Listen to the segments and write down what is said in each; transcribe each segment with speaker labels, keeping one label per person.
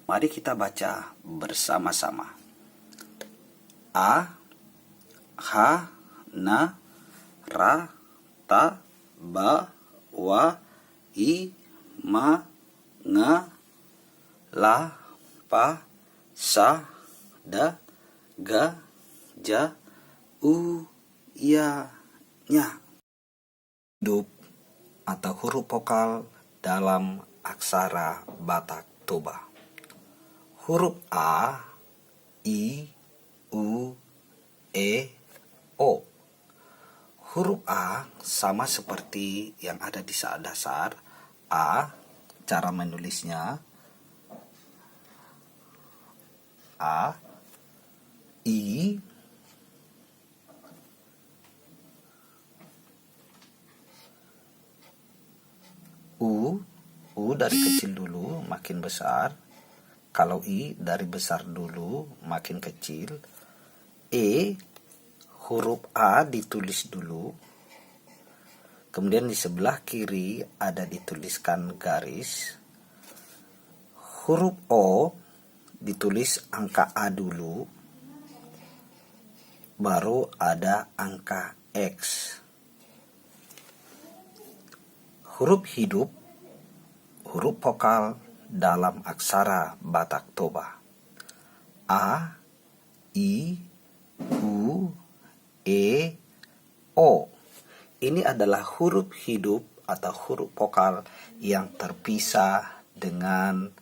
Speaker 1: Mari kita baca bersama-sama. A, ha, na, ra, ta, ba, wa, i, ma, nga, la, pa, sa, da, ga, ja, u, ya, nya. Hidup atau huruf vokal dalam aksara Batak Toba. Huruf A, I, U, E, O. Huruf A sama seperti yang ada di saat dasar. A, cara menulisnya A, I, U dari kecil dulu makin besar. Kalau I dari besar dulu makin kecil. E, huruf A ditulis dulu. Kemudian di sebelah kiri ada dituliskan garis. Huruf O ditulis angka A dulu. Baru ada angka X. Huruf hidup, huruf vokal dalam aksara Batak Toba. A, I, U, E, O. Ini adalah huruf hidup atau huruf vokal yang terpisah dengan.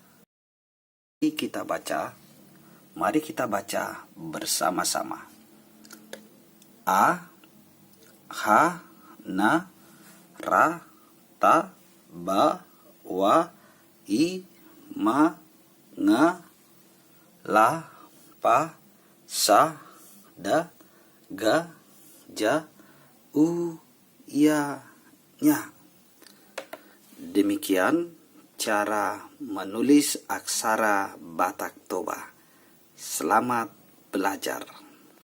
Speaker 1: Mari kita baca bersama-sama. A, ha, na, ra, ta, ba, wa, i, ma, nga, la, pa, sa, da, ga, ja, u, ya, nya. Demikian cara menulis aksara Batak Toba. Selamat belajar.